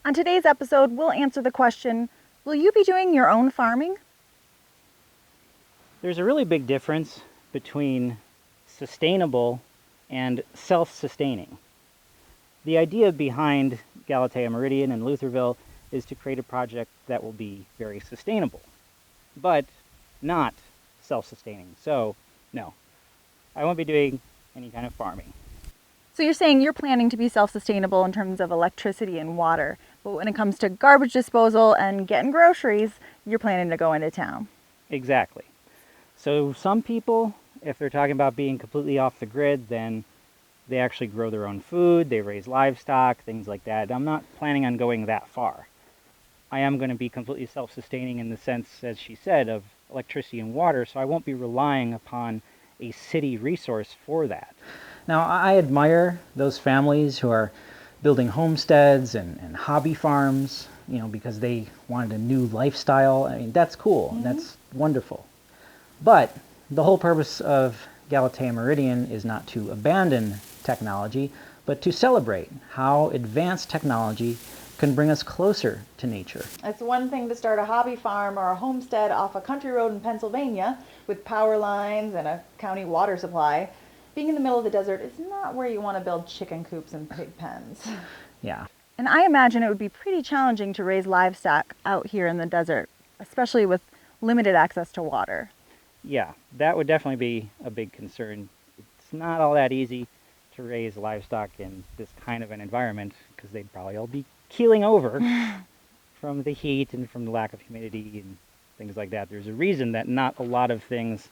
On today's episode, we'll answer the question, will you be doing your own farming? There's a really big difference between sustainable and self-sustaining. The idea behind Galatea Meridian and Luthorville is to create a project that will be very sustainable, but not self-sustaining. So, no, I won't be doing any kind of farming. So you're saying you're planning to be self-sustainable in terms of electricity and water, but when it comes to garbage disposal and getting groceries, you're planning to go into town. Exactly. So some people, if they're talking about being completely off the grid, then they actually grow their own food, they raise livestock, things like that. I'm not planning on going that far. I am going to be completely self-sustaining in the sense, as she said, of electricity and water, so I won't be relying upon a city resource for that. Now, I admire those families who are building homesteads and hobby farms, because they wanted a new lifestyle. I mean, that's cool. Mm-hmm. That's wonderful. But the whole purpose of Galatea Meridian is not to abandon technology, but to celebrate how advanced technology can bring us closer to nature. It's one thing to start a hobby farm or a homestead off a country road in Pennsylvania with power lines and a county water supply. Being in the middle of the desert is not where you want to build chicken coops and pig pens. Yeah. And I imagine it would be pretty challenging to raise livestock out here in the desert, especially with limited access to water. Yeah, that would definitely be a big concern. It's not all that easy to raise livestock in this kind of an environment because they'd probably all be keeling over from the heat and from the lack of humidity and things like that. There's a reason that not a lot of things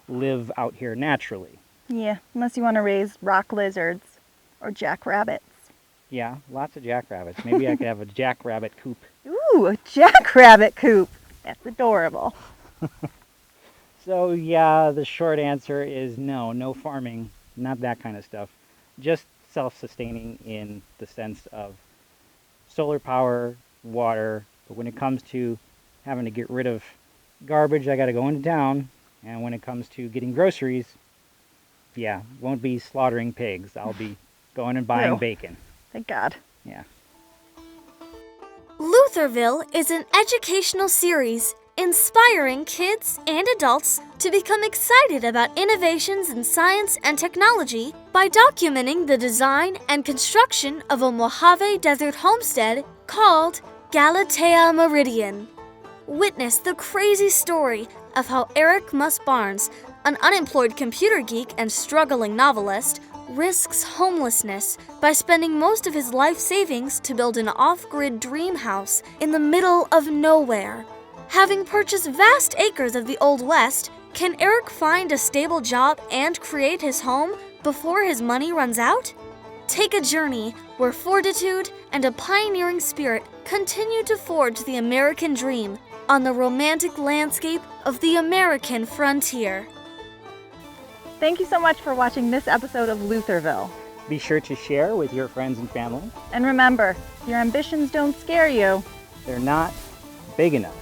live out here naturally. Yeah, unless you want to raise rock lizards or jackrabbits. Yeah, lots of jackrabbits. Maybe I could have a jackrabbit coop. Ooh, a jackrabbit coop. That's adorable. So yeah, the short answer is no farming, not that kind of stuff. Just self-sustaining in the sense of solar power, water, but when it comes to having to get rid of garbage, I got to go into town, and when it comes to getting groceries, yeah, won't be slaughtering pigs. I'll be going and buying bacon. Thank God. Yeah. Luthorville is an educational series inspiring kids and adults to become excited about innovations in science and technology by documenting the design and construction of a Mojave Desert homestead called Galatea Meridian. Witness the crazy story of how Eric Muss-Barnes, an unemployed computer geek and struggling novelist, risks homelessness by spending most of his life savings to build an off-grid dream house in the middle of nowhere. Having purchased vast acres of the Old West, can Eric find a stable job and create his home before his money runs out? Take a journey where fortitude and a pioneering spirit continue to forge the American dream on the romantic landscape of the American frontier. Thank you so much for watching this episode of Luthorville. Be sure to share with your friends and family. And remember, your ambitions don't scare you. They're not big enough.